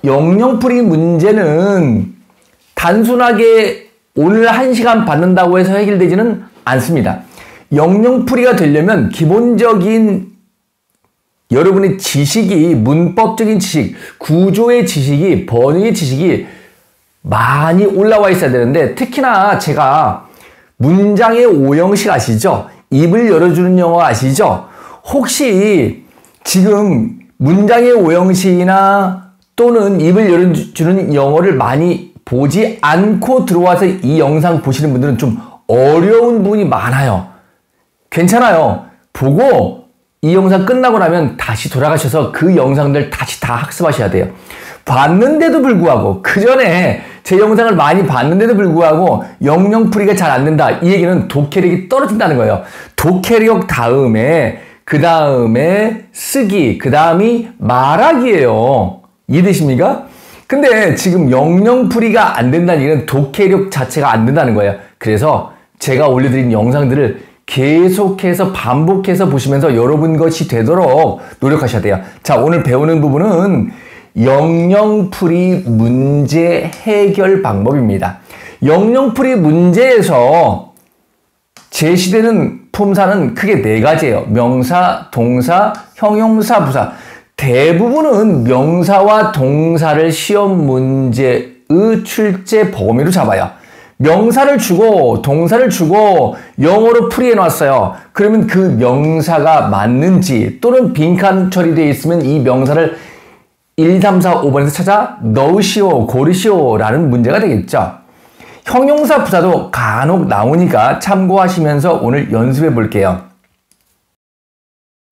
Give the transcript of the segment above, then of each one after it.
영영풀이 문제는 단순하게 오늘 1시간 받는다고 해서 해결되지는 않습니다. 영영풀이가 되려면 기본적인 여러분의 지식이, 문법적인 지식, 구조의 지식이, 번역의 지식이 많이 올라와 있어야 되는데, 특히나 제가 문장의 오형식 아시죠? 입을 열어주는 영어 아시죠? 혹시 지금 문장의 오형식이나 또는 입을 열어주는 영어를 많이 보지 않고 들어와서 이 영상 보시는 분들은 좀 어려운 부분이 많아요. 괜찮아요. 보고 이 영상 끝나고 나면 다시 돌아가셔서 그 영상들 다시 다 학습하셔야 돼요. 봤는데도 불구하고, 그 전에 제 영상을 많이 봤는데도 불구하고 영영풀이가 잘 안 된다. 이 얘기는 독해력이 떨어진다는 거예요. 독해력 다음에, 그 다음에 쓰기, 그 다음이 말하기예요. 이해되십니까? 근데 지금 영영풀이가 안 된다는 얘기는 독해력 자체가 안 된다는 거예요. 그래서 제가 올려드린 영상들을 계속해서 반복해서 보시면서 여러분 것이 되도록 노력하셔야 돼요. 자, 오늘 배우는 부분은 영영풀이 문제 해결 방법입니다. 영영풀이 문제에서 제시되는 품사는 크게 4가지예요. 명사, 동사, 형용사, 부사. 대부분은 명사와 동사를 시험 문제의 출제 범위로 잡아요. 명사를 주고 동사를 주고 영어로 풀이해 놨어요. 그러면 그 명사가 맞는지, 또는 빈칸 처리되어 있으면 이 명사를 1, 3, 4, 5번에서 찾아 넣으시오, 고르시오 라는 문제가 되겠죠. 형용사 부사도 간혹 나오니까 참고하시면서 오늘 연습해 볼게요.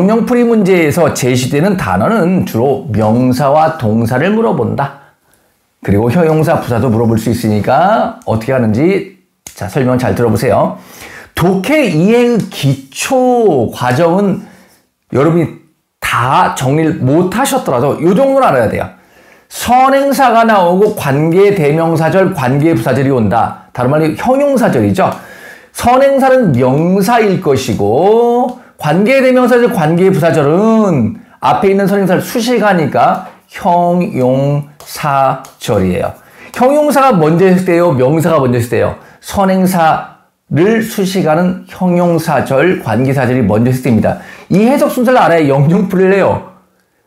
영영풀이 문제에서 제시되는 단어는 주로 명사와 동사를 물어본다. 그리고 형용사 부사도 물어볼 수 있으니까 어떻게 하는지 자 설명 잘 들어보세요. 독해 이해의 기초 과정은 여러분이 다 정리를 못 하셨더라도 이 정도는 알아야 돼요. 선행사가 나오고 관계대명사절, 관계부사절이 온다. 다른 말로 형용사절이죠. 선행사는 명사일 것이고 관계대명사절, 관계부사절은 앞에 있는 선행사를 수식하니까 형용사절이에요. 형용사가 먼저 했을 때요, 명사가 먼저 했을 때요. 선행사를 수식하는 형용사절, 관계사절이 먼저 했을 때입니다. 이 해석 순서를 알아야 영영풀이를 해요.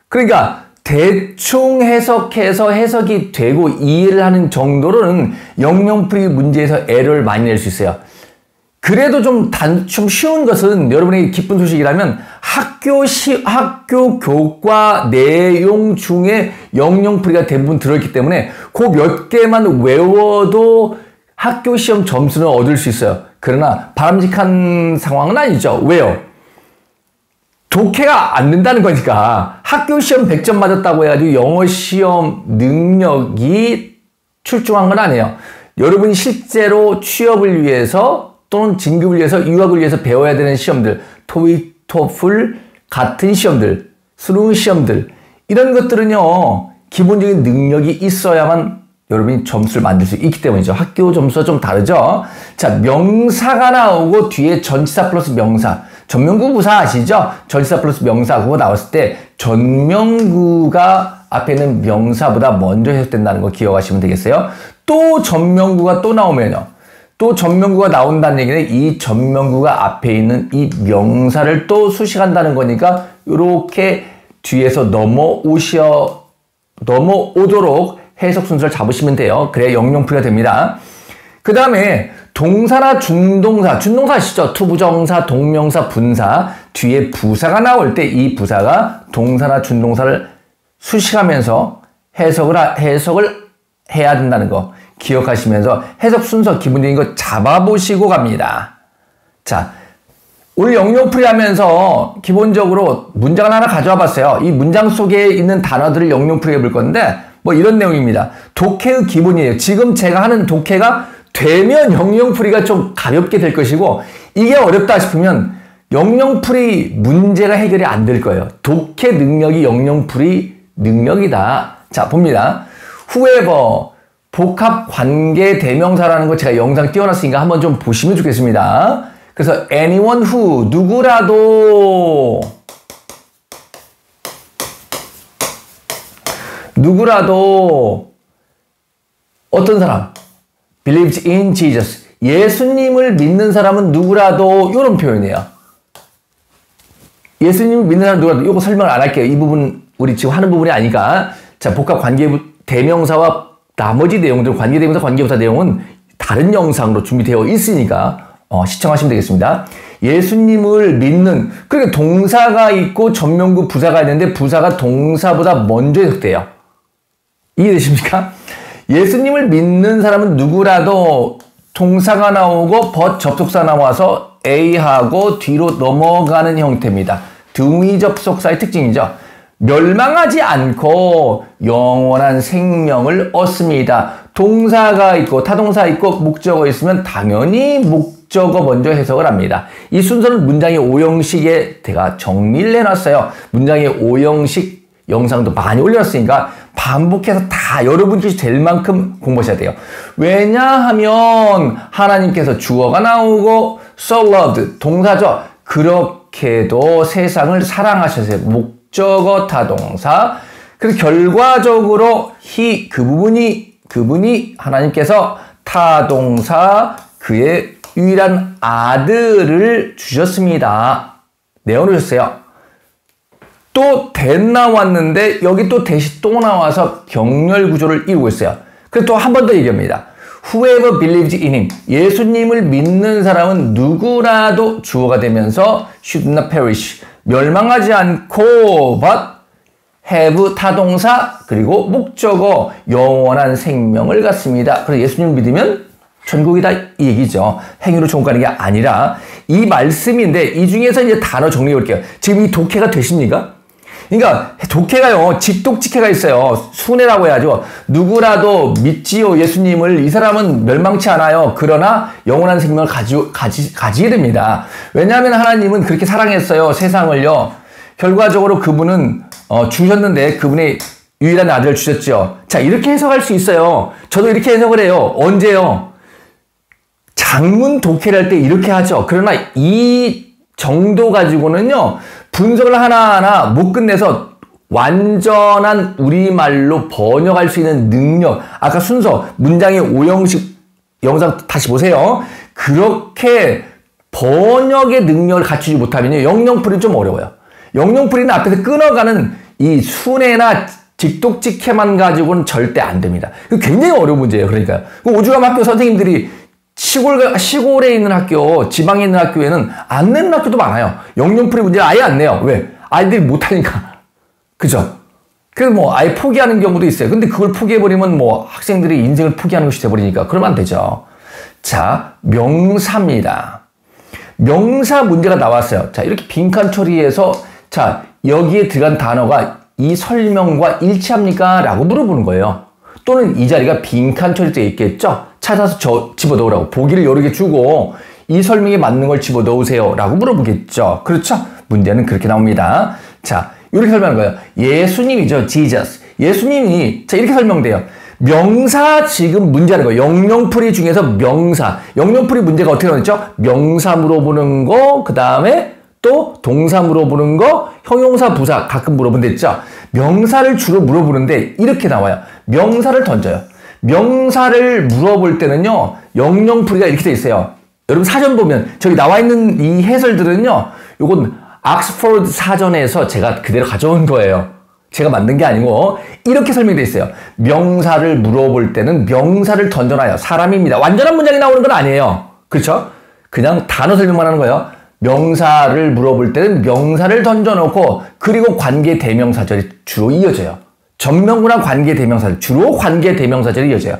그러니까 대충 해석해서 해석이 되고 이해를 하는 정도로는 영영풀이 문제에서 에러를 많이 낼 수 있어요. 그래도 좀 쉬운 것은 여러분에게 기쁜 소식이라면 학교 교과 내용 중에 영영풀이가 대부분 들어있기 때문에 그 몇 개만 외워도 학교 시험 점수는 얻을 수 있어요. 그러나 바람직한 상황은 아니죠. 왜요? 독해가 안 된다는 거니까. 학교 시험 100점 맞았다고 해가지고 영어 시험 능력이 출중한 건 아니에요. 여러분이 실제로 취업을 위해서 또는 진급을 위해서, 유학을 위해서 배워야 되는 시험들, 토익, 토플 같은 시험들, 수능 시험들, 이런 것들은요, 기본적인 능력이 있어야만 여러분이 점수를 만들 수 있기 때문이죠. 학교 점수와 좀 다르죠. 자, 명사가 나오고 뒤에 전치사 플러스 명사, 전명구 부사 아시죠? 전치사 플러스 명사 그거 나왔을 때 전명구가 앞에 있는 명사보다 먼저 해석된다는 거 기억하시면 되겠어요. 또 전명구가 또 나오면요, 또 전명구가 나온다는 얘기는 이 전명구가 앞에 있는 이 명사를 또 수식한다는 거니까 이렇게 뒤에서 넘어오도록 해석 순서를 잡으시면 돼요. 그래야 영영풀이가 됩니다. 그 다음에 동사나 준동사 아시죠? 투부정사, 동명사, 분사 뒤에 부사가 나올 때 이 부사가 동사나 준동사를 수식하면서 해석을 해야 된다는 거 기억하시면서 해석 순서 기본적인 거 잡아보시고 갑니다. 자, 오늘 영영풀이 하면서 기본적으로 문장을 하나 가져와 봤어요. 이 문장 속에 있는 단어들을 영영풀이 해볼 건데 뭐 이런 내용입니다. 독해의 기본이에요. 지금 제가 하는 독해가 되면 영영풀이가 좀 가볍게 될 것이고, 이게 어렵다 싶으면 영영풀이 문제가 해결이 안 될 거예요. 독해 능력이 영영풀이 능력이다. 자, 봅니다. whoever 복합 관계 대명사라는 거 제가 영상 띄워놨으니까 한번 좀 보시면 좋겠습니다. 그래서 anyone who, 누구라도 어떤 사람 believes in Jesus 예수님을 믿는 사람은 누구라도 이런 표현이에요. 예수님을 믿는 사람 누구라도 이거 설명을 안 할게요. 이 부분 우리 지금 하는 부분이 아니까 자 복합 관계 대명사와 나머지 내용들 관계대명사 관계부사 내용은 다른 영상으로 준비되어 있으니까 시청하시면 되겠습니다. 예수님을 믿는 그러니까 동사가 있고 전명구 부사가 있는데 부사가 동사보다 먼저 해석돼요. 이해되십니까? 예수님을 믿는 사람은 누구라도 동사가 나오고 but 접속사 나와서 A하고 뒤로 넘어가는 형태입니다. 등위 접속사의 특징이죠. 멸망하지 않고 영원한 생명을 얻습니다. 동사가 있고 타동사 있고 목적어 있으면 당연히 목적어 먼저 해석을 합니다. 이 순서는 문장의 오형식에 제가 정리를 해놨어요. 문장의 오형식 영상도 많이 올려놨으니까 반복해서 다 여러분께서 될 만큼 공부하셔야 돼요. 왜냐하면 하나님께서 주어가 나오고 so loved 동사죠. 그렇게도 세상을 사랑하셨어요. 목적어 타동사. 그래서 결과적으로 그분이 하나님께서 타동사 그의 유일한 아들을 주셨습니다. 내어놓으셨어요. 또 that 나왔는데 여기 또 that이 또 나와서 경렬 구조를 이루고 있어요. 그래서 또 한 번 더 얘기합니다. Whoever believes in him. 예수님을 믿는 사람은 누구라도 주어가 되면서 should not perish. 멸망하지 않고 but have 타동사 그리고 목적어 영원한 생명을 갖습니다. 그래서 예수님을 믿으면 천국이다 이 얘기죠. 행위로 천국 가는 게 아니라 이 말씀인데 이 중에서 이제 단어 정리해 볼게요. 지금 이 독해가 되십니까? 그러니까 독해가요. 직독직해가 있어요. 순해라고 해야죠. 누구라도 믿지요 예수님을 이 사람은 멸망치 않아요. 그러나 영원한 생명을 가지게 됩니다. 왜냐하면 하나님은 그렇게 사랑했어요. 세상을요. 결과적으로 그분은 주셨는데 그분의 유일한 아들을 주셨죠. 자 이렇게 해석할 수 있어요. 저도 이렇게 해석을 해요. 언제요? 장문 독해를 할 때 이렇게 하죠. 그러나 이 정도 가지고는요. 분석을 하나하나 못 끝내서 완전한 우리말로 번역할 수 있는 능력 아까 순서 문장의 오형식 영상 다시 보세요. 그렇게 번역의 능력을 갖추지 못하면요. 영영풀이는 좀 어려워요. 영영풀이는 앞에서 끊어가는 이 순해나 직독직해만 가지고는 절대 안 됩니다. 굉장히 어려운 문제예요. 그러니까 오죽하면 학교 선생님들이 시골에 있는 학교, 지방에 있는 학교에는 안 내는 학교도 많아요. 영영풀이 문제를 아예 안 내요. 왜? 아이들이 못하니까. 그죠? 그래서 뭐 아예 포기하는 경우도 있어요. 근데 그걸 포기해버리면 뭐 학생들이 인생을 포기하는 것이 돼버리니까 그러면 안 되죠. 자, 명사입니다. 명사 문제가 나왔어요. 자, 이렇게 빈칸 처리해서 자, 여기에 들어간 단어가 이 설명과 일치합니까? 라고 물어보는 거예요. 또는 이 자리가 빈칸 처리되어 있겠죠? 찾아서 집어넣으라고 보기를 여러 개 주고 이 설명에 맞는 걸 집어넣으세요 라고 물어보겠죠. 그렇죠? 문제는 그렇게 나옵니다. 자, 이렇게 설명하는 거예요. 예수님이죠. Jesus. 예수님이 자 이렇게 설명돼요. 명사 지금 문제하는 거예요. 영영풀이 중에서 명사. 영영풀이 문제가 어떻게 나왔죠? 명사 물어보는 거, 그 다음에 또 동사 물어보는 거, 형용사, 부사 가끔 물어본댔죠. 명사를 주로 물어보는데 이렇게 나와요. 명사를 던져요. 명사를 물어볼 때는요. 영영풀이가 이렇게 돼 있어요. 여러분 사전 보면 저기 나와 있는 이 해설들은요. 요건 옥스퍼드 사전에서 제가 그대로 가져온 거예요. 제가 만든 게 아니고 이렇게 설명되어 있어요. 명사를 물어볼 때는 명사를 던져놔요. 사람입니다. 완전한 문장이 나오는 건 아니에요. 그렇죠? 그냥 단어 설명만 하는 거예요. 명사를 물어볼 때는 명사를 던져놓고 그리고 관계 대명사절이 주로 이어져요. 전명구나 관계 대명사절, 주로 관계 대명사절이 이어져요.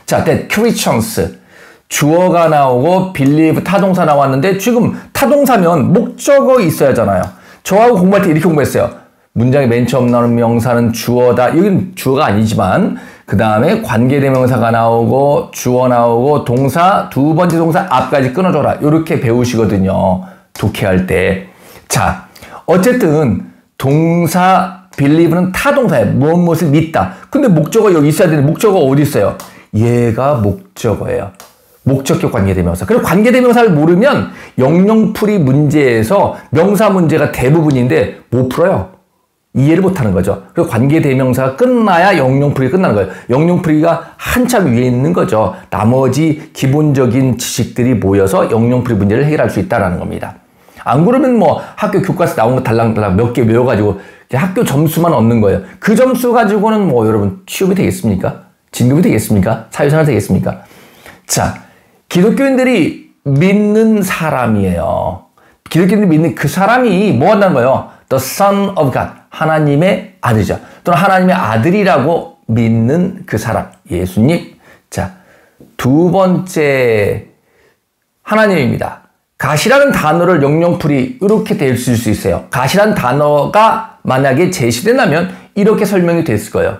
자, that Christians 주어가 나오고 believe 타동사 나왔는데 지금 타동사면 목적어 있어야 하잖아요. 저하고 공부할 때 이렇게 공부했어요. 문장의 맨 처음 나오는 명사는 주어다. 여기는 주어가 아니지만 그 다음에 관계대명사가 나오고 주어 나오고 동사 두 번째 동사 앞까지 끊어줘라. 이렇게 배우시거든요. 독해할 때. 자, 어쨌든 동사 believe는 타동사예요. 무엇을 믿다. 근데 목적어 여기 있어야 되는데 목적어 어디 있어요? 얘가 목적어예요. 목적격 관계대명사. 그리고 관계대명사를 모르면 영영풀이 문제에서 명사 문제가 대부분인데 못 풀어요. 이해를 못하는 거죠. 그리고 관계대명사가 끝나야 영영풀이가 끝나는 거예요. 영영풀이가 한참 위에 있는 거죠. 나머지 기본적인 지식들이 모여서 영영풀이 문제를 해결할 수 있다는 겁니다. 안 그러면 뭐 학교 교과서 나온 거 달랑달랑 몇 개 외워가지고 학교 점수만 얻는 거예요. 그 점수 가지고는 뭐 여러분 취업이 되겠습니까? 진급이 되겠습니까? 사회생활 되겠습니까? 자, 기독교인들이 믿는 사람이에요. 기독교인들이 믿는 그 사람이 뭐 한다는 거예요? The Son of God, 하나님의 아들이죠. 또는 하나님의 아들이라고 믿는 그 사람, 예수님. 자, 두 번째 하나님입니다. 갓이라는 단어를 영영풀이 이렇게 될 수 있어요. 갓이라는 단어가 만약에 제시된다면 이렇게 설명이 됐을 거예요.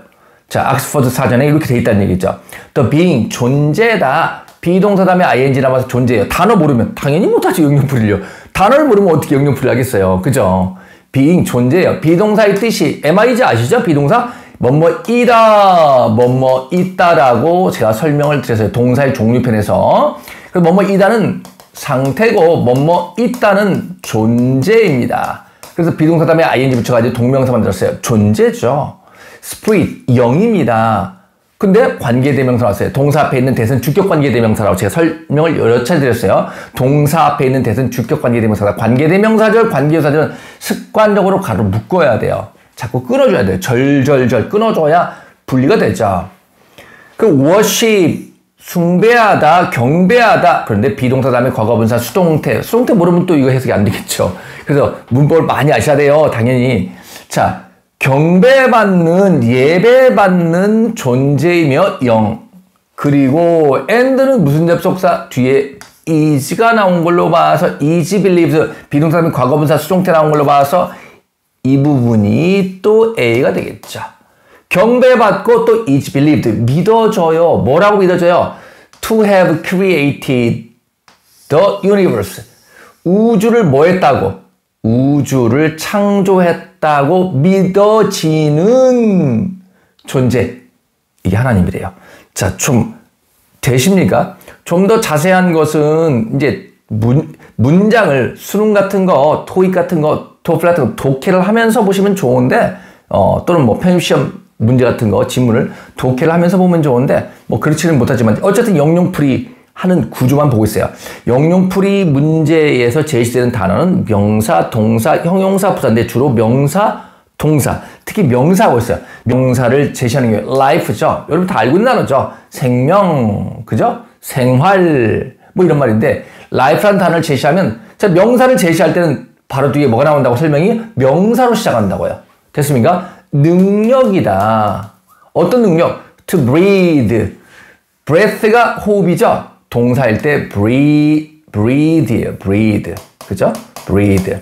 자, 옥스퍼드 사전에 이렇게 돼 있다는 얘기죠. The being, 존재다. 비동사 다음에 ing 남아서 존재예요. 단어 모르면 당연히 못하지, 영영풀이요. 단어를 모르면 어떻게 영영풀이 하겠어요. 그죠? being, 존재예요. 비동사의 뜻이 MI지 아시죠? 비동사? 뭐뭐이다, 뭐뭐있다라고 제가 설명을 드렸어요. 동사의 종류편에서. 그래서 뭐뭐이다는 상태고 뭐뭐있다는 존재입니다. 그래서 비동사 다음에 ing 붙여가지고 동명사 만들었어요. 존재죠. spirit, 영입니다. 근데 관계대명사 나왔어요. 동사 앞에 있는 대선 주격관계대명사라고 제가 설명을 여러 차례 드렸어요. 동사 앞에 있는 대선 주격관계대명사다. 관계대명사절, 관계대명사절은 습관적으로 가로 묶어야 돼요. 자꾸 끊어줘야 돼요. 절절절 끊어줘야 분리가 되죠. 그 worship, 숭배하다, 경배하다. 그런데 비동사 다음에 과거분사 수동태. 수동태 모르면 또 이거 해석이 안 되겠죠. 그래서 문법을 많이 아셔야 돼요. 당연히. 자, 경배받는, 예배받는 존재이며 영. 그리고 and는 무슨 접속사? 뒤에 is가 나온 걸로 봐서 is believes, 비동사 다음에 과거분사 수동태 나온 걸로 봐서 이 부분이 또 A가 되겠죠. 경배받고 또 is believed, 믿어져요. 뭐라고 믿어져요? To have created the universe. 우주를 뭐 했다고? 우주를 창조했다고 믿어지는 존재. 이게 하나님이래요. 자, 좀 되십니까? 좀 더 자세한 것은 이제 문장을 수능 같은 거, 토익 같은 거, 토플 같은 거 독해를 하면서 보시면 좋은데, 또는 뭐 편입시험 문제 같은 거, 지문을 독해를 하면서 보면 좋은데, 뭐 그렇지는 못하지만, 어쨌든 영영풀이 하는 구조만 보고 있어요. 영영풀이 문제에서 제시되는 단어는 명사, 동사, 형용사, 부사인데 주로 명사, 동사, 특히 명사하고 있어요. 명사를 제시하는 게 life죠. 여러분 다 알고 있는 단어죠. 생명, 그죠? 생활, 뭐 이런 말인데 life라는 단어를 제시하면 자, 명사를 제시할 때는 바로 뒤에 뭐가 나온다고 설명이 명사로 시작한다고요. 됐습니까? 능력이다. 어떤 능력? To breathe. breath가 호흡이죠. 동사일 때 breathe예요. breathe. 그죠? breathe.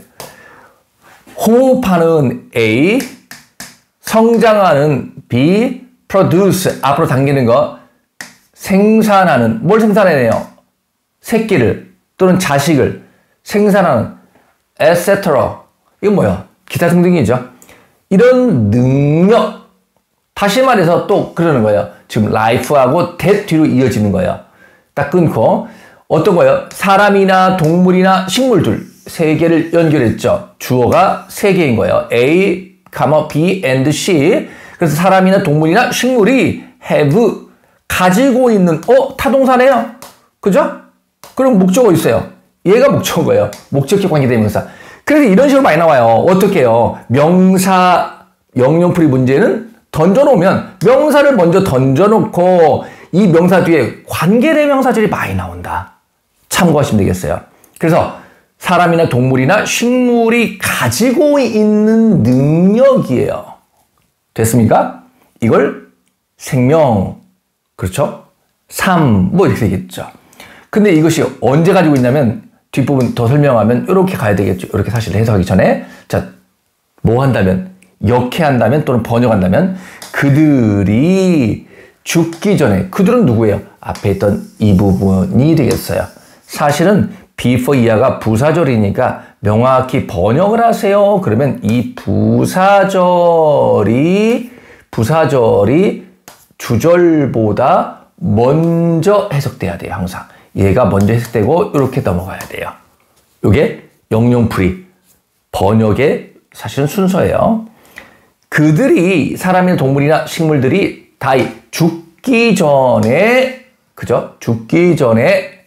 호흡하는 A, 성장하는 B, produce. 앞으로 당기는 거. 생산하는. 뭘 생산해내요? 새끼를 또는 자식을 생산하는 etc. 이건 뭐야? 기타 등등이죠. 이런 능력. 다시 말해서 또 그러는 거예요. 지금 life하고 that 뒤로 이어지는 거예요. 딱 끊고 어떤 거예요? 사람이나 동물이나 식물들 세 개를 연결했죠. 주어가 세 개인 거예요. A, B and C. 그래서 사람이나 동물이나 식물이 have 가지고 있는 타동사네요. 그죠? 그럼 목적어 있어요. 얘가 목적어예요. 목적격 관계대명사. 그래서 이런 식으로 많이 나와요. 어떻게 해요? 명사 영영풀이 문제는 던져놓으면 명사를 먼저 던져놓고 이 명사 뒤에 관계대명사절이 많이 나온다. 참고하시면 되겠어요. 그래서 사람이나 동물이나 식물이 가지고 있는 능력이에요. 됐습니까? 이걸 생명, 그렇죠? 삶, 뭐 이렇게 되겠죠. 근데 이것이 언제 가지고 있냐면 뒷부분 더 설명하면 이렇게 가야 되겠죠. 이렇게 사실 해석하기 전에 자, 뭐 한다면 역해한다면 또는 번역한다면 그들이 죽기 전에 그들은 누구예요? 앞에 있던 이 부분이 되겠어요. 사실은 before 이하가 부사절이니까 명확히 번역을 하세요. 그러면 이 부사절이 주절보다 먼저 해석돼야 돼요. 항상. 얘가 먼저 해석되고 이렇게 넘어가야 돼요. 이게 영영풀이 번역의 사실은 순서예요. 그들이 사람이나 동물이나 식물들이 다 죽기 전에 그죠? 죽기 전에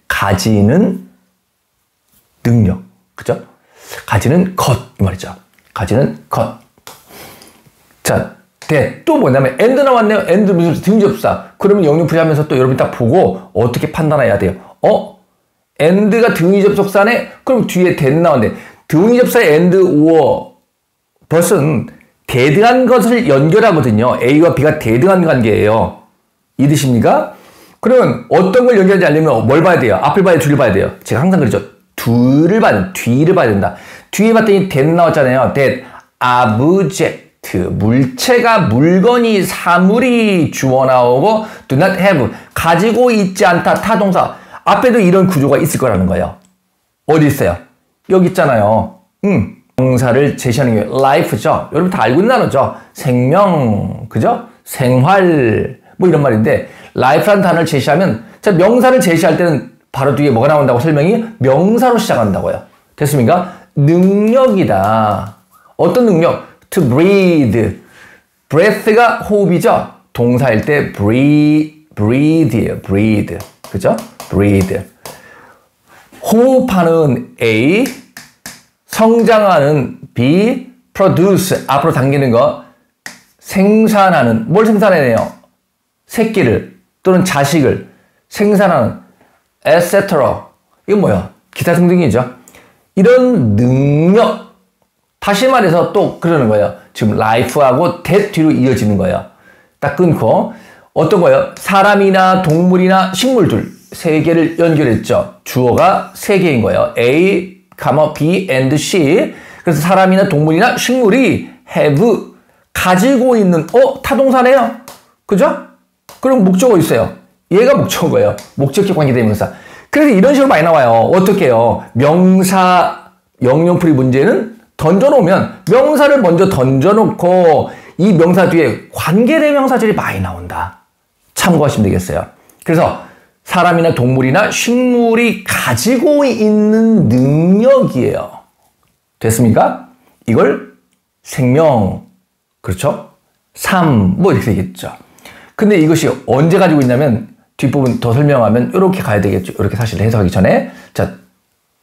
가지는 능력 그죠? 가지는 것 이 말이죠. 가지는 것. 자, 또 뭐냐면 and 나왔네요. and 무슨 등접사. 그러면 영영풀이 하면서 또 여러분이 딱 보고 어떻게 판단해야 돼요? and가 등위접속사네? 그럼 뒤에 that 나왔네. 등위접사의 and or 벗은 대등한 것을 연결하거든요. A와 B가 대등한 관계예요. 이해되십니까? 그러면 어떤 걸 연결하지 않으려면 뭘 봐야 돼요? 앞을 봐야 돼요? 뒤를 봐야 돼요? 제가 항상 그러죠. 뒤를 봐야 된다. 뒤에 봤더니 that 나왔잖아요. that object. 물체가 물건이 사물이 주어 나오고 do not have 가지고 있지 않다 타동사 앞에도 이런 구조가 있을 거라는 거예요. 어디 있어요? 여기 있잖아요. 명사를 제시하는 게 life죠. 여러분 다 알고 있는 단어죠. 생명, 그죠? 생활 뭐 이런 말인데 life라는 단어를 제시하면 자 명사를 제시할 때는 바로 뒤에 뭐가 나온다고 설명이 명사로 시작한다고요. 됐습니까? 능력이다. 어떤 능력? to breathe. breath가 호흡이죠. 동사일 때 breathe예요. breathe. 그죠? breathe. 호흡하는 A, 성장하는 B, produce. 앞으로 당기는 거. 생산하는. 뭘 생산해내요? 새끼를 또는 자식을 생산하는 etc. 이건 뭐야? 기타 등등이죠. 이런 능력. 다시 말해서 또 그러는 거예요. 지금 life하고 that 뒤로 이어지는 거예요. 딱 끊고 어떤 거예요? 사람이나 동물이나 식물들 세 개를 연결했죠. 주어가 세 개인 거예요. A, B and C. 그래서 사람이나 동물이나 식물이 have 가지고 있는 타동사네요. 그죠? 그럼 목적어 있어요. 얘가 목적어예요. 목적격 관계대명사. 그래서 이런 식으로 많이 나와요. 어떻게 해요? 명사 영영풀이 문제는 던져놓으면 명사를 먼저 던져놓고 이 명사 뒤에 관계대명사절이 많이 나온다. 참고하시면 되겠어요. 그래서 사람이나 동물이나 식물이 가지고 있는 능력이에요. 됐습니까? 이걸 생명, 그렇죠? 삶, 뭐 이렇게 되겠죠. 근데 이것이 언제 가지고 있냐면 뒷부분 더 설명하면 이렇게 가야 되겠죠. 이렇게 사실 해석하기 전에 자,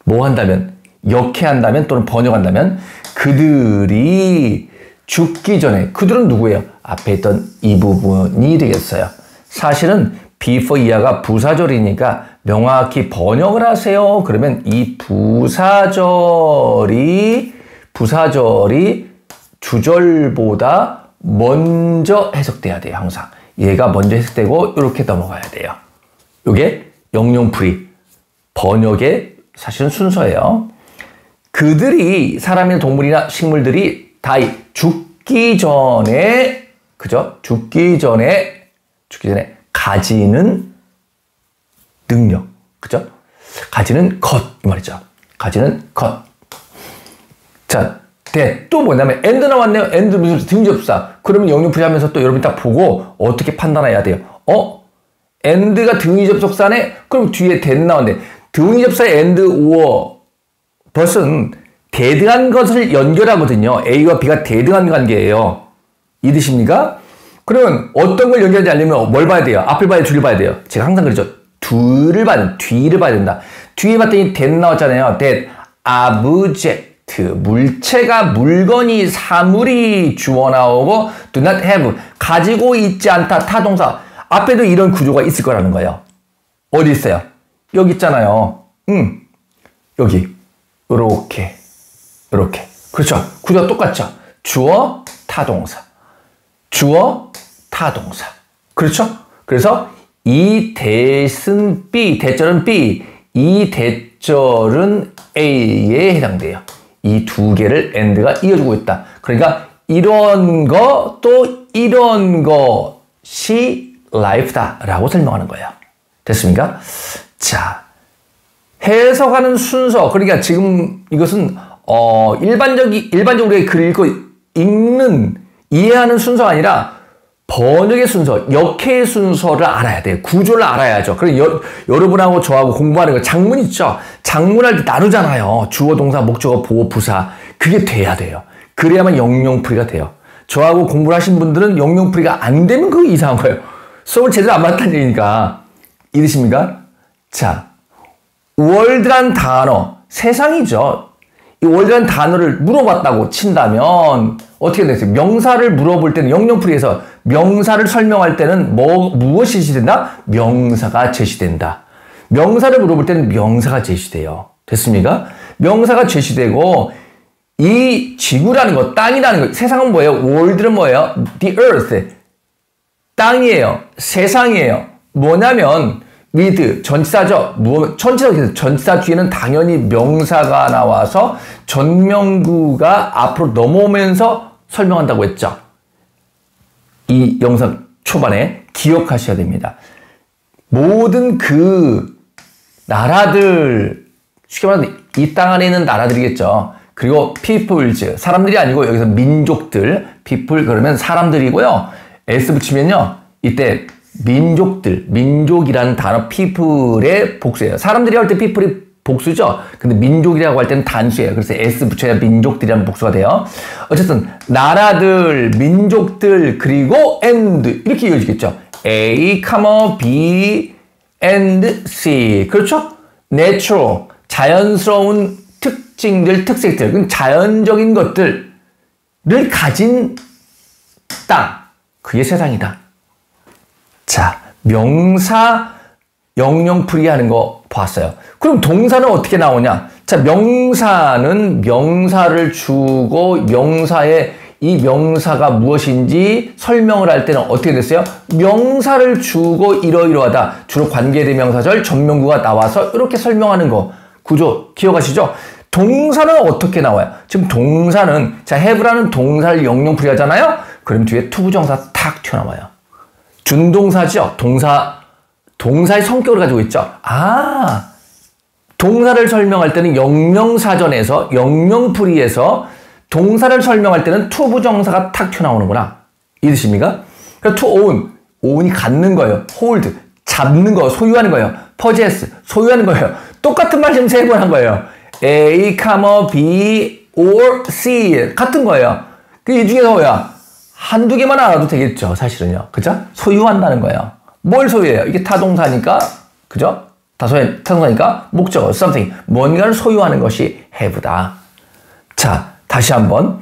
뭐 한다면 역해한다면 또는 번역한다면 그들이 죽기 전에 그들은 누구예요? 앞에 있던 이 부분이 되겠어요. 사실은 before 이하가 부사절이니까 명확히 번역을 하세요. 그러면 이 부사절이 주절보다 먼저 해석돼야 돼요. 항상. 얘가 먼저 해석되고 이렇게 넘어가야 돼요. 이게 영영풀이 번역의 사실은 순서예요. 그들이 사람이나 동물이나 식물들이 다 죽기 전에 그죠? 죽기 전에 가지는 능력 그죠? 가지는 것 이 말이죠. 가지는 것. 자, 또 뭐냐면 and 나왔네요. and 무슨 등접사. 그러면 영영풀이 하면서 또 여러분이 딱 보고 어떻게 판단해야 돼요? and가 등위접속사네? 그럼 뒤에 that 나왔네. 등위접사의 and or 벗은 대등한 것을 연결하거든요. A와 B가 대등한 관계예요. 이해되십니까? 그러면 어떤 걸 연결하지 않으려면 뭘 봐야 돼요? 앞을 봐야 돼요? 뒤를 봐야 돼요? 제가 항상 그러죠. 뒤를 봐야 된다. 뒤에 봤더니 that 나왔잖아요. that object. 물체가 물건이 사물이 주어 나오고 do not have 가지고 있지 않다 타동사 앞에도 이런 구조가 있을 거라는 거예요. 어디 있어요? 여기 있잖아요. 여기 요렇게 그렇죠? 구조가 똑같죠? 주어 타동사 그렇죠? 그래서 이 that은 B 대절은 B 이 대절은 A에 해당돼요. 이 두 개를 and가 이어주고 있다. 그러니까 이런 거 또 이런 것이 life다라고 설명하는 거예요. 됐습니까? 자, 해석하는 순서. 그러니까 지금 이것은 일반적으로 글을 읽고 읽는 이해하는 순서가 아니라 번역의 순서, 역해의 순서를 알아야 돼요. 구조를 알아야죠. 그럼 여러분하고 저하고 공부하는 거 장문 있죠? 장문할 때 나누잖아요. 주어, 동사, 목적어, 보어, 부사. 그게 돼야 돼요. 그래야만 영영풀이가 돼요. 저하고 공부를 하신 분들은 영영풀이가 안 되면 그거 이상한 거예요. 수업을 제대로 안 받았다는 얘기니까. 이해되십니까? 자, 월드란 단어, 세상이죠. 이 월드란 단어를 물어봤다고 친다면 어떻게 되겠어요? 명사를 물어볼 때는 영영풀이에서 명사를 설명할 때는 무엇이 제시된다? 명사가 제시된다. 명사를 물어볼 때는 명사가 제시돼요. 됐습니까? 명사가 제시되고 이 지구라는 것, 땅이라는 것, 세상은 뭐예요? 월드는 뭐예요? The earth. 땅이에요. 세상이에요. 뭐냐면 with 전치사죠. 전치사 뒤에는 당연히 명사가 나와서 전명구가 앞으로 넘어오면서 설명한다고 했죠. 이 영상 초반에 기억하셔야 됩니다. 모든 그 나라들, 쉽게 말하면 이 땅 안에 있는 나라들이겠죠. 그리고 peoples, 사람들이 아니고 여기서 민족들, people 그러면 사람들이고요. s 붙이면요. 이때 민족들, 민족이라는 단어 people의 복수예요. 사람들이 할 때 people이 복수죠. 근데 민족이라고 할 때는 단수예요. 그래서 s 붙여야 민족들이라는 복수가 돼요. 어쨌든 나라들, 민족들, 그리고 and 이렇게 이어지겠죠. A, B, and C. 그렇죠? natural, 자연스러운 특징들, 특색들, 자연적인 것들을 가진 땅. 그게 세상이다. 자, 명사 영영풀이 하는 거 봤어요. 그럼 동사는 어떻게 나오냐? 자, 명사는 명사를 주고 이 명사가 무엇인지 설명을 할 때는 어떻게 됐어요? 명사를 주고 이러이러하다. 주로 관계대명사절, 전명구가 나와서 이렇게 설명하는 거. 구조 기억하시죠? 동사는 어떻게 나와요? 지금 동사는 자, have라는 동사를 영영풀이 하잖아요? 그럼 뒤에 투부정사 탁 튀어나와요. 준동사죠. 동사의 성격을 가지고 있죠. 아, 동사를 설명할 때는 영명사전에서 영영풀이에서 동사를 설명할 때는 투부정사가 탁 튀어나오는구나. 이해되십니까? 그러니까 to own, own이 갖는 거예요. hold, 잡는 거, 소유하는 거예요. possess, 소유하는 거예요. 똑같은 말 지금 3번 한 거예요. A, B, or C 같은 거예요. 이 중에서 뭐야? 한두 개만 알아도 되겠죠, 사실은요. 그죠? 소유한다는 거예요. 뭘 소유해요? 이게 타동사니까, 그죠? 타동사니까 목적어, something. 뭔가를 소유하는 것이 have다. 자, 다시 한번.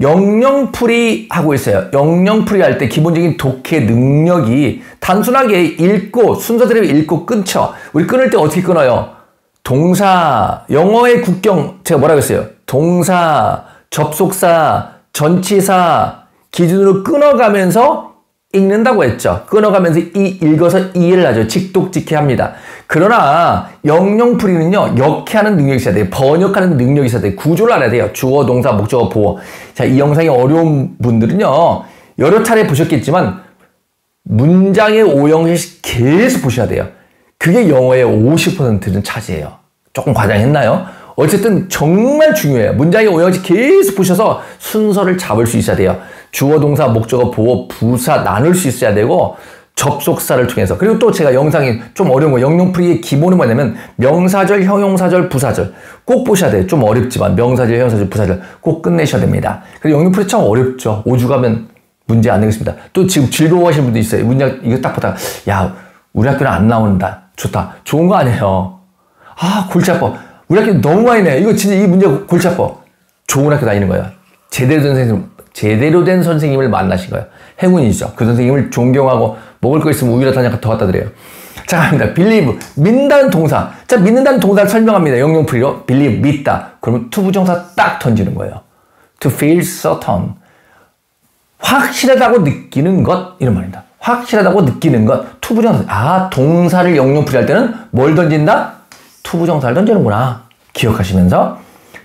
영영풀이 하고 있어요. 영영풀이 할 때 기본적인 독해 능력이 단순하게 읽고, 순서대로 읽고 끊죠. 우리 끊을 때 어떻게 끊어요? 동사, 영어의 국경, 제가 뭐라고 했어요? 동사, 접속사, 전치사, 기준으로 끊어가면서 읽는다고 했죠. 끊어가면서 읽어서 이해를 하죠. 직독직해합니다. 그러나 영영풀이는요. 역해하는 능력이 있어야 돼요. 번역하는 능력이 있어야 돼요. 구조를 알아야 돼요. 주어, 동사, 목적어, 보어. 자, 이 영상이 어려운 분들은요. 여러 차례 보셨겠지만 문장의 오형식 계속 보셔야 돼요. 그게 영어의 50%는 차지해요. 조금 과장했나요? 어쨌든 정말 중요해요. 문장의 오형식 계속 보셔서 순서를 잡을 수 있어야 돼요. 주어, 동사, 목적어, 보어, 부사 나눌 수 있어야 되고 접속사를 통해서. 그리고 또 제가 영상이 좀 어려운 거 영영풀이의 기본은 뭐냐면 명사절, 형용사절, 부사절 꼭 보셔야 돼요. 좀 어렵지만 명사절, 형용사절, 부사절 꼭 끝내셔야 됩니다. 그리고 영영풀이 참 어렵죠. 5주 가면 문제 안 되겠습니다. 또 지금 즐거워하시는 분도 있어요. 문장 이거 딱 보다가 야 우리 학교는 안 나온다. 좋다. 좋은 거 아니에요. 아 골치 아파. 우리 학교 너무 많이 내. 이거 진짜 이 문제 골치 아파. 좋은 학교 다니는 거예요. 제대로 된 선생님을 만나신 거예요. 행운이죠. 그 선생님을 존경하고 먹을 거 있으면 우유라도 하나 더 갖다 드려요. 자, 갑니다. believe. 믿는다는 동사. 자, 믿는다는 동사를 설명합니다. 영영풀이로. believe, 믿다. 그러면 투부정사 딱 던지는 거예요. to feel certain. 확실하다고 느끼는 것. 이런 말입니다. 확실하다고 느끼는 것. 투부정사. 아, 동사를 영영풀이 할 때는 뭘 던진다? 투부정사를 던지는구나. 기억하시면서.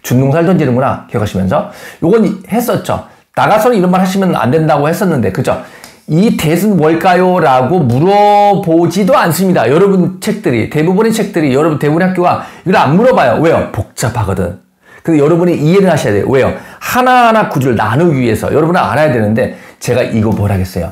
준동사를 던지는구나. 기억하시면서. 요건 했었죠. 나가서는 이런 말 하시면 안 된다고 했었는데, 그죠? 이 that은 뭘까요? 라고 물어보지도 않습니다. 여러분 책들이, 대부분의 책들이, 여러분 대부분의 학교가 이걸 안 물어봐요. 왜요? 복잡하거든. 근데 여러분이 이해를 하셔야 돼요. 왜요? 하나하나 구조를 나누기 위해서 여러분은 알아야 되는데, 제가 이거 뭘 하겠어요?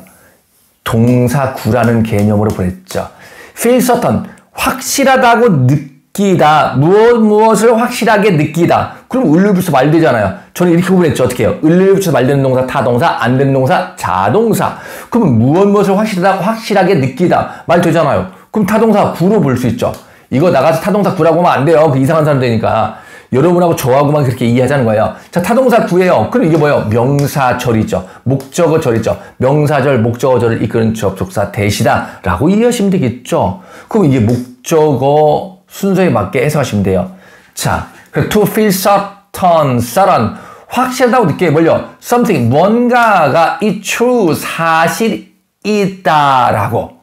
동사구라는 개념으로 보냈죠. feel certain. 확실하다고 느끼다. 무엇을 확실하게 느끼다. 그럼 을을 붙여서 말 되잖아요. 저는 이렇게 구분했죠. 어떻게 해요? 을을 붙여서 말 되는 동사 타동사, 안 되는 동사 자동사. 그러면 무엇을 확실하게 느끼다 말 되잖아요. 그럼 타동사 구로 볼 수 있죠. 이거 나가서 타동사 구라고 하면 안 돼요. 그 이상한 사람 되니까. 여러분하고 저하고만 그렇게 이해하자는 거예요. 자, 타동사 구예요. 그럼 이게 뭐예요? 명사절이죠. 목적어절이죠. 명사절, 목적어절을 이끄는 접속사 대시다 라고 이해하시면 되겠죠. 그럼 이게 목적어 순서에 맞게 해석하시면 돼요. 자, to feel certain, 확실하다고 느껴요. 뭘요? something, 뭔가가 이 true, 사실이다라고.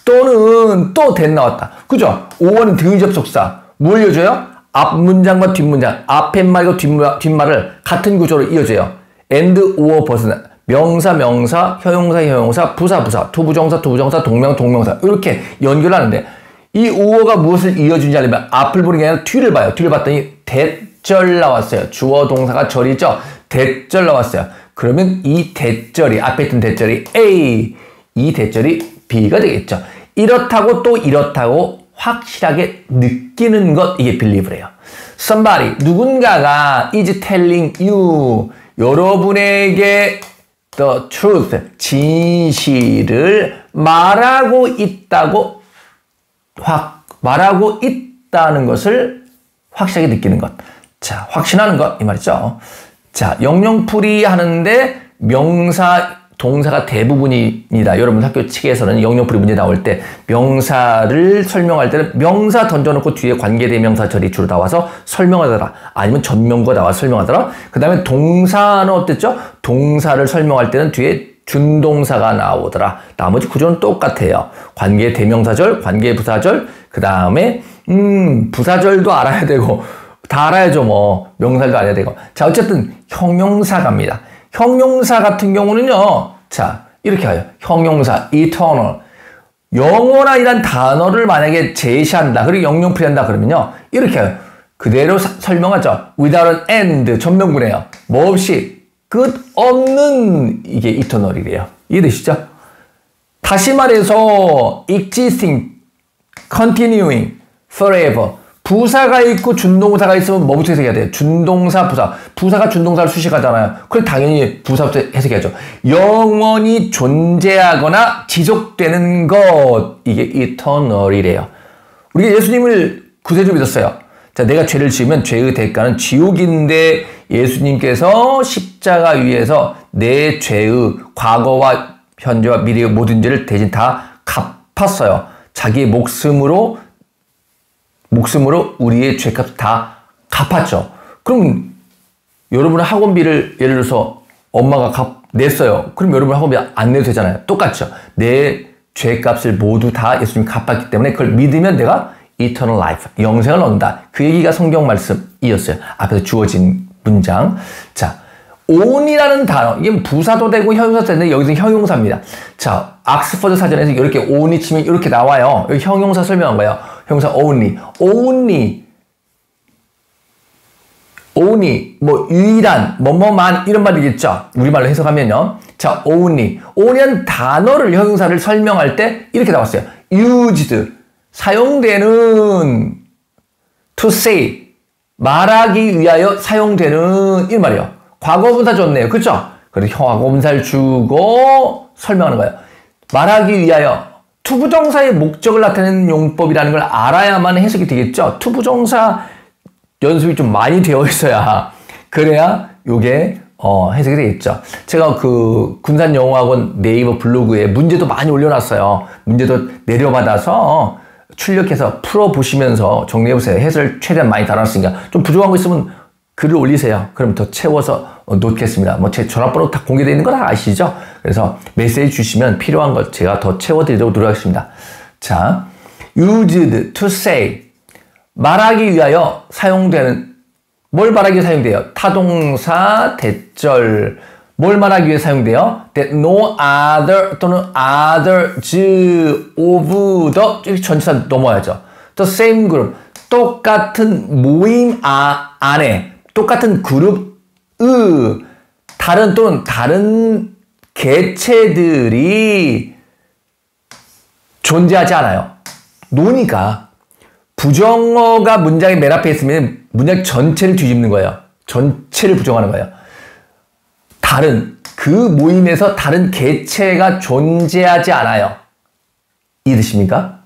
또는 또 that 나왔다. 그죠? 5원은 등위 접속사. 뭘 이어줘요? 앞 문장과 뒷 문장, 앞에 말과 뒷말을 같은 구조로 이어줘요. and, or, 벗은 명사, 형용사, 부사, 투부정사, 동명사 이렇게 연결하는데 이 우어가 무엇을 이어주는지 알려면 앞을 보는 게 아니라 뒤를 봐요. 뒤를 봤더니 대절 나왔어요. 주어 동사가 절이죠. 대절 나왔어요. 그러면 이 대절이 앞에 있던 대절이 A, 이 대절이 B가 되겠죠. 이렇다고 또 이렇다고 확실하게 느끼는 것, 이게 believe래요. Somebody, 누군가가 is telling you, 여러분에게 the truth, 진실을 말하고 있다고 말하고 있다는 것을 확실하게 느끼는 것. 자, 확신하는 것, 이 말이죠. 자, 영영풀이 하는데 명사, 동사가 대부분입니다. 여러분 학교 측에서는 영영풀이 문제 나올 때 명사를 설명할 때는 명사 던져놓고 뒤에 관계대명사절이 주로 나와서 설명하더라. 아니면 전명구가 나와서 설명하더라. 그 다음에 동사는 어땠죠? 동사를 설명할 때는 뒤에 준동사가 나오더라. 나머지 구조는 똑같아요. 관계대명사절, 관계부사절, 그 다음에 부사절도 알아야 되고 다 알아야죠. 뭐 명사도 알아야 되고. 자, 어쨌든 형용사 갑니다. 형용사 같은 경우는요. 자, 이렇게 하요. 형용사, eternal. 영원한이란 단어를 만약에 제시한다. 그리고 영영풀이 한다 그러면요. 이렇게 해요. 그대로 설명하죠. without an end. 전명구네요. 뭐 없이 끝없는 이게 eternal이래요. 이해되시죠? 다시 말해서 existing, continuing, forever. 부사가 있고 준동사가 있으면 뭐부터 해석해야 돼요? 준동사, 부사. 부사가 준동사를 수식하잖아요. 그럼 당연히 부사부터 해석해야죠. 영원히 존재하거나 지속되는 것. 이게 eternal이래요. 우리가 예수님을 구세주로 믿었어요. 자, 내가 죄를 지으면 죄의 대가는 지옥인데 예수님께서 십자가 위에서 내 죄의 과거와 현재와 미래의 모든 죄를 대신 다 갚았어요. 자기의 목숨으로 우리의 죄값 다 갚았죠. 그럼 여러분은 학원비를 예를 들어서 엄마가 냈어요. 그럼 여러분 학원비 안 내도 되잖아요. 똑같죠. 내 죄값을 모두 다 예수님이 갚았기 때문에 그걸 믿으면 내가 eternal life, 영생을 얻는다. 그 얘기가 성경 말씀이었어요. 앞에서 주어진 문장. 자, on이라는 단어, 이게 부사도 되고 형용사도 되는데 여기서 형용사입니다. 자, 옥스퍼드 사전에서 이렇게 on이 치면 이렇게 나와요. 여기 형용사 설명한 거예요. 형용사 only, 뭐 유일한, 뭐뭐만 이런 말이겠죠. 우리말로 해석하면요. 자, only한 단어를 형용사를 설명할 때 이렇게 나왔어요. used, 사용되는, to say, 말하기 위하여 사용되는 이 말이에요. 과거분사 줬네요. 그렇죠? 그래서 과거분사를 주고 설명하는 거예요. 말하기 위하여 투부정사의 목적을 나타내는 용법이라는 걸 알아야만 해석이 되겠죠. 투부정사 연습이 좀 많이 되어 있어야 그래야 요게 해석이 되겠죠. 제가 그 군산영어학원 네이버 블로그에 문제도 많이 올려놨어요. 문제도 내려받아서 출력해서 풀어보시면서 정리해보세요. 해설 최대한 많이 달아놨으니까 좀 부족한 거 있으면 글을 올리세요. 그럼 더 채워서 놓겠습니다. 뭐 제 전화번호 다 공개되어 있는 거 다 아시죠? 그래서 메시지 주시면 필요한 것 제가 더 채워드리도록 노력하겠습니다. 자, used to say, 말하기 위하여 사용되는, 뭘 말하기 위해 사용돼요? 타동사, 대절. 뭘 말하기 위해 사용돼요? That no other 또는 others of the, 전치사 넘어야죠. The same group, 똑같은 모임 안에, 똑같은 그룹의 다른 또는 다른 개체들이 존재하지 않아요. 노니까 부정어가 문장의 맨 앞에 있으면 문장 전체를 뒤집는 거예요. 전체를 부정하는 거예요. 다른, 그 모임에서 다른 개체가 존재하지 않아요. 이 뜻입니까?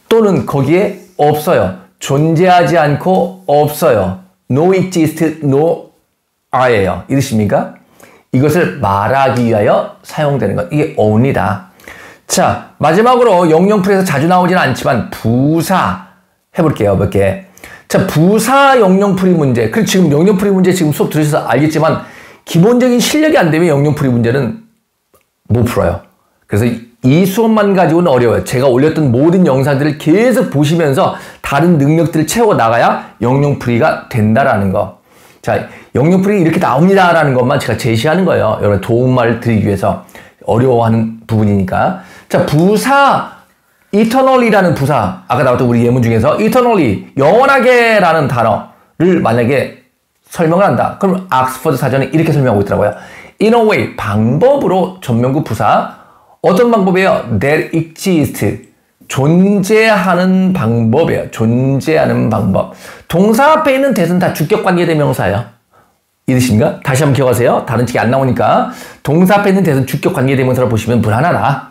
또는 거기에 없어요. 존재하지 않고 없어요. No exist, no are예요. 이 뜻입니까? 이것을 말하기 위하여 사용되는 것. 이게 only다. 자, 마지막으로 영영풀에서 자주 나오지는 않지만 부사 해볼게요. 몇 개. 자, 부사 영영풀이 문제. 그리고 지금 영영풀이 문제 지금 수업 들으셔서 알겠지만 기본적인 실력이 안 되면 영영풀이 문제는 못 풀어요. 그래서 이 수업만 가지고는 어려워요. 제가 올렸던 모든 영상들을 계속 보시면서 다른 능력들을 채워 나가야 영영풀이가 된다라는 거. 자, 영영풀이 이렇게 나옵니다라는 것만 제가 제시하는 거예요. 여러분 도움말을 드리기 위해서 어려워하는 부분이니까. 자, 부사 eternally라는 부사, 아까 나왔던 우리 예문 중에서 eternally, 영원하게 라는 단어를 만약에 설명을 한다. 그럼 옥스퍼드 사전에 이렇게 설명하고 있더라고요. in a way, 방법으로 전면구 부사. 어떤 방법이에요? that exist, 존재하는 방법이에요. 존재하는 방법. 동사 앞에 있는 that은 다 주격관계대명사예요. 이 뜻인가? 다시 한번 기억하세요. 다른 책이 안 나오니까. 동사 앞에 있는 that은 주격관계대명사를 보시면 불안하다.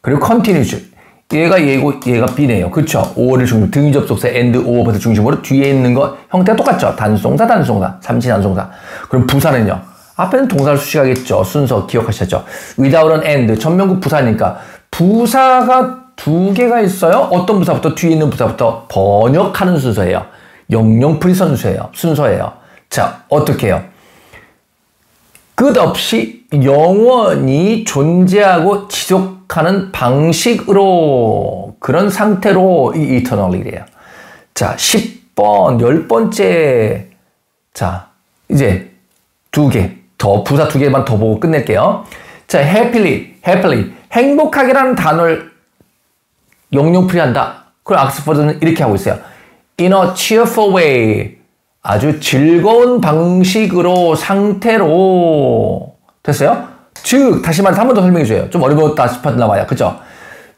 그리고 continues. 얘가 얘고 얘가 B네요. 그쵸? or를 중심, 등위 접속사 and, or 중심으로 뒤에 있는 거 형태가 똑같죠? 단수동사, 단수동사, 삼치단수동사. 그럼 부사는요? 앞에는 동사를 수식하겠죠. 순서 기억하셨죠? without an and, 전면구 부사니까 부사가 두 개가 있어요. 어떤 부사부터? 뒤에 있는 부사부터 번역하는 순서예요. 영영풀이 순서예요. 자, 어떻게 해요? 끝없이 영원히 존재하고 지속하는 방식으로, 그런 상태로 이 eternally래요. 자, 10번, 10번째. 자, 이제 두 개 더, 부사 두 개만 더 보고 끝낼게요. 자, happily, 행복하게라는 단어를 영영풀이 한다. 그럼 옥스퍼드는 이렇게 하고 있어요. in a cheerful way, 아주 즐거운 방식으로, 상태로. 됐어요? 즉, 다시 말해서 한 번 더 설명해줘요. 좀 어려웠다 싶었나 봐요. 그죠?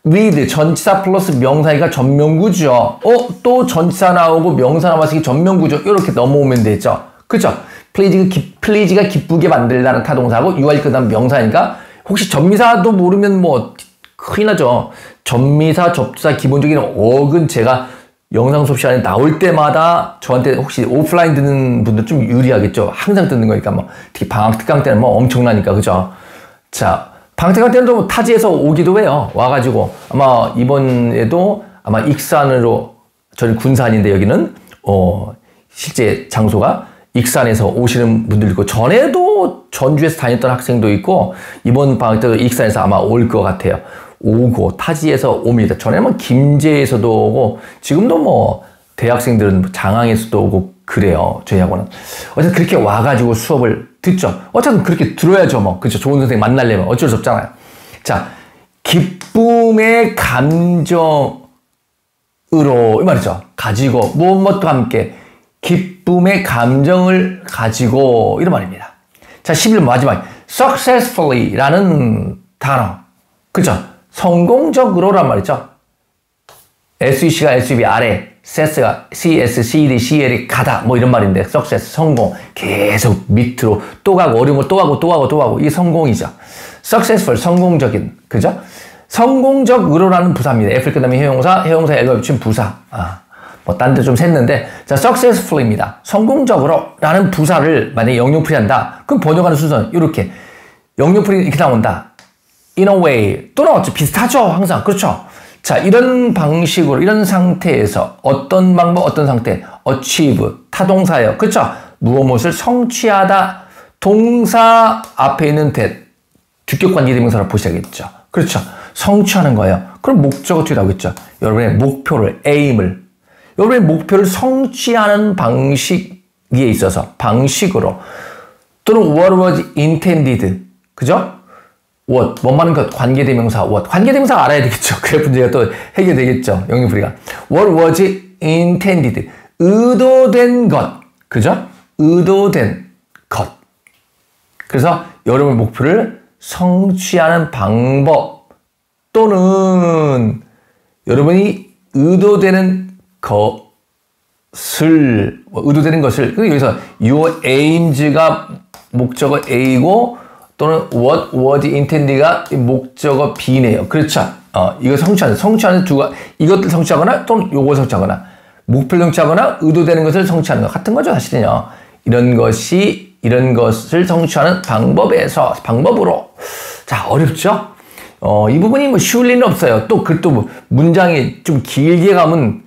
with, 전치사 플러스 명사니까 전면구죠. 또 전치사 나오고 명사 나와서 전면구죠. 이렇게 넘어오면 되죠. 그죠? please가 기쁘게 만들다는 타동사하고 유알 끝나면 명사니까, 혹시 전미사도 모르면 뭐 큰일 나죠. 전미사, 접두사 기본적인 어근 제가 영상 수업 시간에 나올 때마다 저한테 혹시 오프라인 듣는 분들 좀 유리하겠죠. 항상 듣는 거니까 뭐 특히 방학 특강 때는 뭐 엄청나니까. 그죠? 자, 방학 특강 때는 또 타지에서 오기도 해요. 와가지고 아마 이번에도 아마 익산으로, 저는 군산인데 여기는 실제 장소가 익산에서 오시는 분들 있고, 전에도 전주에서 다녔던 학생도 있고, 이번 방학 때도 익산에서 아마 올 것 같아요. 오고 타지에서 옵니다. 전에는 김제에서도 오고, 지금도 뭐 대학생들은 장항에서도 오고 그래요. 저희 학원은. 어쨌든 그렇게 와가지고 수업을 듣죠. 어쨌든 그렇게 들어야죠. 뭐 그렇죠. 좋은 선생님 만나려면 어쩔 수 없잖아요. 자, 기쁨의 감정으로 이 말이죠. 가지고 무엇과 함께 기쁨의 감정을 가지고, 이런 말입니다. 자, 11번 마지막. successfully라는 단어. 그죠? 성공적으로란 말이죠. SEC가 SEB 아래, CS가 CS, CD, CL이 가다. 뭐 이런 말인데, success, 성공. 계속 밑으로 또 가고, 어려운 걸 또 가고, 또 가고, 또 가고. 이게 성공이죠. successful, 성공적인. 그죠? 성공적으로라는 부사입니다. F 끝나면 형용사, L과 붙인 부사. 뭐, 딴 데 좀 샜는데, 자, successfully입니다. 성공적으로 라는 부사를 만약에 영영풀이 한다. 그럼 번역하는 순서는 이렇게. 영영풀이 이렇게 나온다. in a way. 또 나왔죠. 비슷하죠. 항상. 그렇죠. 자, 이런 방식으로, 이런 상태에서 어떤 방법, 어떤 상태. achieve. 타동사예요. 그렇죠. 무엇을 성취하다. 동사 앞에 있는 that. 주격관계대명사로 보셔야겠죠. 그렇죠. 성취하는 거예요. 그럼 목적어 어떻게 나오겠죠. 여러분의 목표를, aim을. 여러분의 목표를 성취하는 방식에 있어서, 방식으로, 또는 what was intended, 그죠? what, 뭐만한 것, 관계대명사, what. 관계대명사 알아야 되겠죠. 그래 문제가 또 해결되겠죠. 영영풀이가. what was intended, 의도된 것, 그죠? 의도된 것. 그래서 여러분의 목표를 성취하는 방법, 또는 여러분이 의도되는 것을, 의도되는 것을, 여기서 your aims가 목적어 A고, 또는 what was intended가 목적어 B네요. 그렇죠. 이거 성취하는 이것들 성취하거나, 또는 요걸 성취하거나, 목표를 성취하거나, 의도되는 것을 성취하는 것 같은 거죠, 사실은요. 이런 것을 성취하는 방법으로. 자, 어렵죠? 이 부분이 뭐 쉬울 리는 없어요. 또 문장이 좀 길게 가면,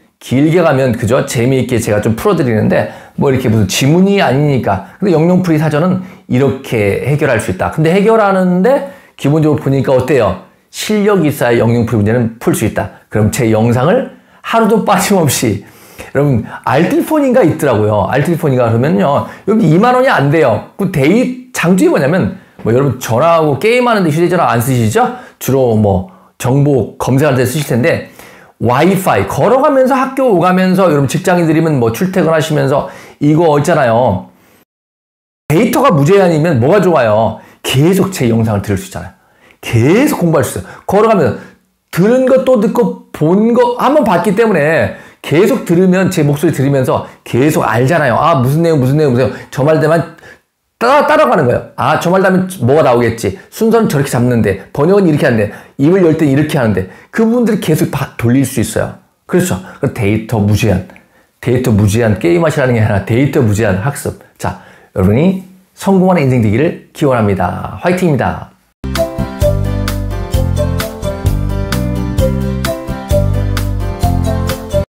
그죠? 재미있게 제가 좀 풀어드리는데, 뭐 이렇게 무슨 지문이 아니니까. 근데 영영풀이 사전은 이렇게 해결할 수 있다. 근데 해결하는데, 기본적으로 보니까 어때요? 실력이 있어야 영영풀이 문제는 풀 수 있다. 그럼 제 영상을 하루도 빠짐없이, 여러분, 알뜰폰인가 있더라고요. 알뜰폰인가 그러면요. 여러분 2만 원이 안 돼요. 그 장점이 뭐냐면, 뭐 여러분 전화하고 게임하는데 휴대전화 안 쓰시죠? 주로 뭐 정보 검색할 때 쓰실 텐데, 와이파이 걸어가면서 학교 오가면서 여러분 직장인들이면 뭐 출퇴근하시면서 이거 있잖아요. 데이터가 무제한이면 뭐가 좋아요? 계속 제 영상을 들을 수 있잖아요. 계속 공부할 수 있어요. 걸어가면서 들은 거 또 듣고 본 거 한번 봤기 때문에 계속 들으면 제 목소리 들으면서 계속 알잖아요. 아, 무슨 내용 저 말 되면 따라가는 거예요. 아, 저 말 하면 뭐가 나오겠지. 순서는 저렇게 잡는데, 번역은 이렇게 하는데, 입을 열 땐 이렇게 하는데, 그 부분들을 계속 돌릴 수 있어요. 그렇죠. 데이터 무제한 게임하시라는 게 아니라 데이터 무제한 학습. 자, 여러분이 성공하는 인생 되기를 기원합니다. 화이팅입니다.